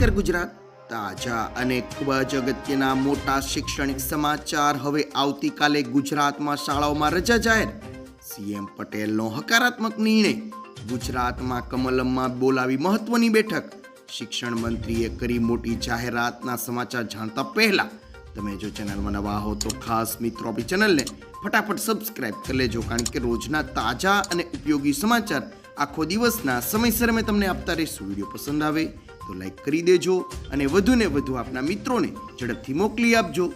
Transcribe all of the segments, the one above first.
નમસ્કાર ગુજરાત. તાજા અને ખૂબ જ અગત્યના મોટા શૈક્ષણિક સમાચાર. હવે આવતીકાલે ગુજરાતમાં શાળાઓમાં રજા જાહેર. સીએમ પટેલનો હકારાત્મક નિર્ણય. ગુજરાતમાં કમલમમાં બોલાવી મહત્વની બેઠક. શિક્ષણ મંત્રીએ કરી મોટી જાહેરાતના સમાચાર જાણતા પહેલા તમે જો ચેનલમાં નવા હો તો ખાસ મિત્રો આપણી ચેનલને ફટાફટ સબસ્ક્રાઇબ કરી લેજો, કારણ કે રોજના તાજા અને ઉપયોગી સમાચાર આખો દિવસના સમયસર અમે તમને આપતા રહીશું. વિડીયો પસંદ આવે તો લાઈક કરી દેજો અને વધુને વધુ આપના મિત્રોને ઝડપથી મોકલી આપજો.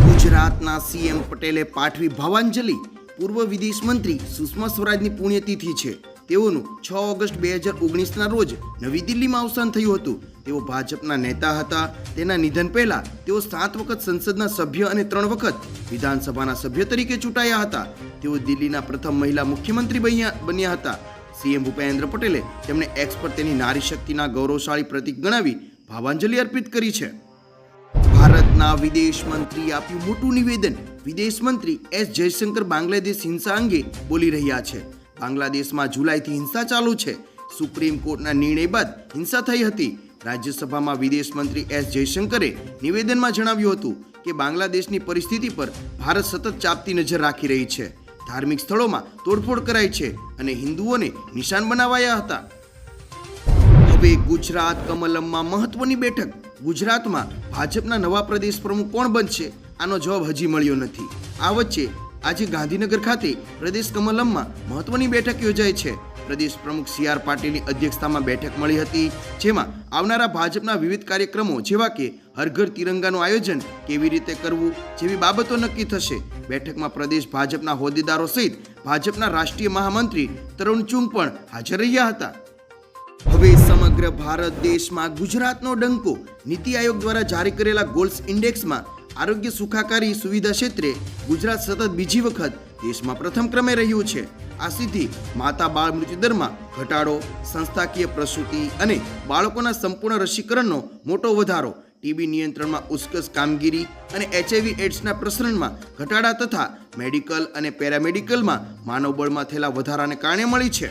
ગુજરાતના સીએમ પટેલે પાઠવી ભાવાંજલિ. પૂર્વ વિદેશ મંત્રી સુષ્મા સ્વરાજની પુણ્યતિથિ છે. તેઓનું 6 ઓગસ્ટ 2019ના રોજ નવી દિલ્હીમાં અવસાન થયું હતું. તેઓ ભાજપના નેતા હતા. તેના નિધન પહેલા તેઓ 7 વખત સંસદના સભ્ય અને 3 વખત વિધાનસભાના સભ્ય તરીકે ચૂંટાયા હતા. તેઓ દિલ્હીના પ્રથમ મહિલા મુખ્યમંત્રી બન્યા હતા. સીએમ ભૂપેન્દ્ર પટેલે તેમને એક્સ પર તેની નારી શક્તિના ગૌરવશાળી પ્રતીક ગણાવી ભાવાંજલિ અર્પિત કરી છે. ભારતના વિદેશ મંત્રીએ આપ્યું મોટું નિવેદન. વિદેશ મંત્રી એસ જયશંકર બાંગ્લાદેશ હિંસા અંગે બોલી રહ્યા છે. બાંગ્લાદેશમાં જુલાઈથી હિંસા ચાલુ છે. સુપ્રીમ કોર્ટના નિર્ણય બાદ હિંસા થઈ હતી. રાજ્યસભામાં વિદેશ મંત્રી એસ જયશંકરે નિવેદનમાં જણાવ્યું હતું કે બાંગ્લાદેશની પરિસ્થિતિ પર ભારત સતત ચાંપતી નજર રાખી રહી છે. ધાર્મિક સ્થળોમાં તોડફોડ કરાઈ છે અને હિન્દુઓને નિશાન બનાવાયા હતા. હવે ગુજરાત કમલમમાં મહત્વની બેઠક. ગુજરાતમાં ભાજપના નવા પ્રદેશ પ્રમુખ કોણ બનશે, આનો જવાબ હજી મળ્યો નથી. આ વચ્ચે આજે ગાંધીનગર ખાતે પ્રદેશ કમલમમાં મહત્વની બેઠક યોજાઈ છે. પ્રદેશ પ્રમુખ સી.આર. પાટીલની અધ્યક્ષતામાં બેઠક મળી હતી, જેમાં આવનારા ભાજપના વિવિધ કાર્યક્રમો જેવા કે હર ઘર તિરંગાનું આયોજન કેવી રીતે કરવું જેવી બાબતો નક્કી થશે. બેઠકમાં પ્રદેશ ભાજપના હોદ્દેદારો સહિત ભાજપના રાષ્ટ્રીય મહામંત્રી તરુણ ચુંગ પણ હાજર રહ્યા હતા. હવે સમગ્ર ભારત દેશમાં ગુજરાતનો ડંકો. નીતિ આયોગ દ્વારા જારી કરેલા ગોલ્સ ઇન્ડેક્સમાં આરોગ્ય સુખાકારી સુવિધા ક્ષેત્રે ગુજરાત સતત બીજી વખત દેશમાં પ્રથમ ક્રમે રહ્યું છે. આ સિદ્ધિ માતા બાળ મૃત્યુ દરમાં ઘટાડો, સંસ્થાકીય પ્રસૂતિ અને બાળકોના સંપૂર્ણ રસીકરણનો મોટો વધારો, ટીબી નિયંત્રણમાં ઉત્કૃષ્ટ કામગીરી અને એચઆઈવી એડ્સના પ્રસરણમાં ઘટાડા તથા મેડિકલ અને પેરામેડિકલમાં માનવબળમાં થયેલા વધારાને કારણે મળી છે.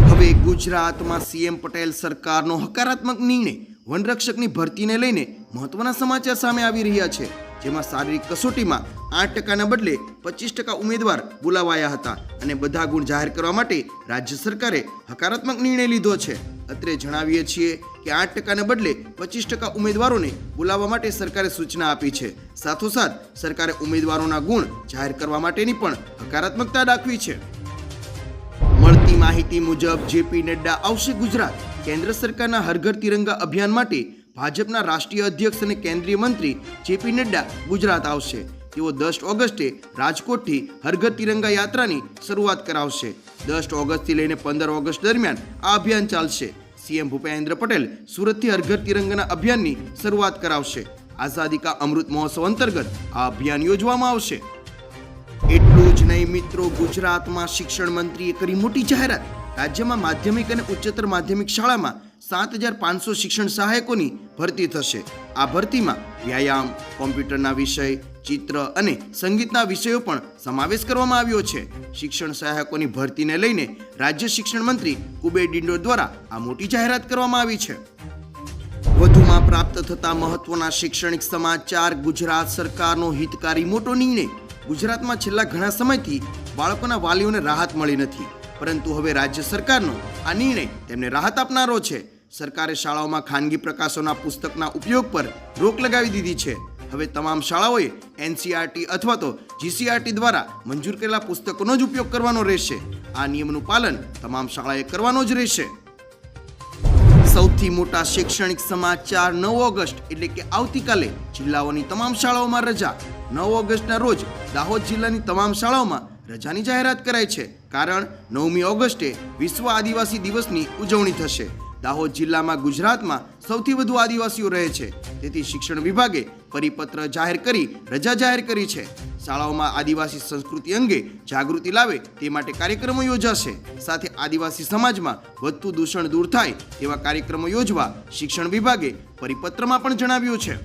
હવે ગુજરાતમાં સીએમ પટેલ સરકારનો હકારાત્મક નિર્ણય. વનરક્ષકની ભરતીને લઈને મહત્વના સમાચાર સામે આવી રહ્યા છે, જેમાં શારીરિક કસોટીમાં 8%ના બદલે 25% ઉમેદવાર બોલાવાયા હતા અને બધા ગુણ જાહેર કરવા માટે રાજ્ય સરકારે હકારાત્મક નિર્ણય લીધો છે. અત્રે જણાવીએ છીએ કે 8%ને બદલે 25% ઉમેદવારોને બોલાવવા માટે સરકારે સૂચના આપી છે. સાથોસાથ સરકારે ઉમેદવારોના ગુણ જાહેર કરવા માટેની પણ હકારાત્મકતા દાખવી છે. મળતી માહિતી મુજબ જેપી નડ્ડા આવશે ગુજરાત. કેન્દ્ર સરકારના હર ઘર તિરંગા અભિયાન માટે ભાજપના રાષ્ટ્રીય અધ્યક્ષ અને કેન્દ્રીય મંત્રી જેપી નડ્ડા ગુજરાત આવશે. તેઓ 10 ઓગસ્ટે રાજકોટથી હર ઘર તિરંગા યાત્રાની શરૂઆત કરાવશે. 10 ઓગસ્ટથી લઈને 15 ઓગસ્ટ દરમિયાન આ અભિયાન ચાલશે. સીએમ ભૂપેન્દ્ર પટેલ સુરતથી હર ઘર તિરંગાના અભિયાનની શરૂઆત કરાવશે. આઝાદી કા અમૃત મહોત્સવ અંતર્ગત આ અભિયાન યોજવામાં આવશે. એટલું જ નહીં મિત્રો, ગુજરાતમાં શિક્ષણ મંત્રીએ કરી મોટી જાહેરાત. રાજ્યમાં માધ્યમિક અને ઉચ્ચતર માધ્યમિક શાળામાં 7,500 શિક્ષણ સહાયકોની ભરતી થશે. આ ભરતીમાં વ્યાયામ, કોમ્પ્યુટરના વિષય, ચિત્ર અને સંગીતના વિષયો પણ સમાવેશ કરવામાં આવ્યો છે. શિક્ષણ સહાયકોની ભરતીને લઈને રાજ્ય શિક્ષણ મંત્રી કુબેર ડિંડોર દ્વારા આ મોટી જાહેરાત કરવામાં આવી છે. વધુમાં પ્રાપ્ત થતા મહત્વના શૈક્ષણિક સમાચાર. ગુજરાત સરકારનો હિતકારી મોટો નિર્ણય. ગુજરાતમાં છેલ્લા ઘણા સમયથી બાળકોના વાલીઓને રાહત મળી નથી, પરંતુ હવે રાજ્ય સરકારનો આ નિર્ણય તેમને રાહત આપનારો છે. સરકારે શાળાઓમાં ખાનગી પ્રકાશનના પુસ્તકના ઉપયોગ પર રોક લગાવી દીધી છે. હવે તમામ શાળાઓએ એનસીઆરટી અથવા તો જીસીઆરટી દ્વારા મંજૂર કરેલા પુસ્તકોનો જ ઉપયોગ કરવાનો રહેશે. આ નિયમનું પાલન તમામ શાળાએ કરવાનો જ રહેશે. સૌથી મોટા શૈક્ષણિક સમાચાર. 9 ઓગસ્ટ એટલે કે આવતીકાલે જિલ્લાઓની તમામ શાળાઓમાં રજા. 9 ઓગસ્ટના રોજ દાહોદ જિલ્લાની તમામ શાળાઓમાં રજાની જાહેરાત કરાઈ છે, કારણ 9મી ઓગસ્ટે વિશ્વ આદિવાસી દિવસની ઉજવણી થશે. દાહોદ જિલ્લામાં ગુજરાતમાં સૌથી વધુ આદિવાસીઓ રહે છે, તેથી શિક્ષણ વિભાગે પરિપત્ર જાહેર કરી રજા જાહેર કરી છે. શાળાઓમાં આદિવાસી સંસ્કૃતિ અંગે જાગૃતિ લાવે તે માટે કાર્યક્રમો યોજાશે. સાથે આદિવાસી સમાજમાં વધતું દૂષણ દૂર થાય તેવા કાર્યક્રમો યોજવા શિક્ષણ વિભાગે પરિપત્રમાં પણ જણાવ્યું છે.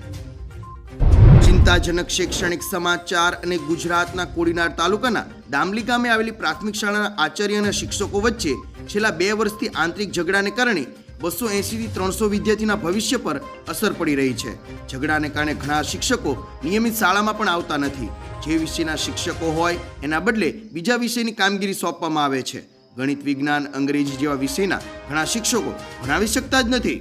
ચિંતાજનક શૈક્ષણિક સમાચાર. અને ગુજરાતના કોડીનાર તાલુકાના દામલી ગામે આવેલી પ્રાથમિક શાળાના આચાર્ય અને શિક્ષકો વચ્ચે છેલ્લા 2 વર્ષથી આંતરિક ઝઘડાને કારણે 280થી 300 વિદ્યાર્થીના ભવિષ્ય પર અસર પડી રહી છે. ઝઘડાને કારણે ઘણા શિક્ષકો નિયમિત શાળામાં પણ આવતા નથી. જે વિષયના શિક્ષકો હોય એના બદલે બીજા વિષયની કામગીરી સોંપવામાં આવે છે. ગણિત, વિજ્ઞાન, અંગ્રેજી જેવા વિષયના ઘણા શિક્ષકો ભણાવી શકતા જ નથી.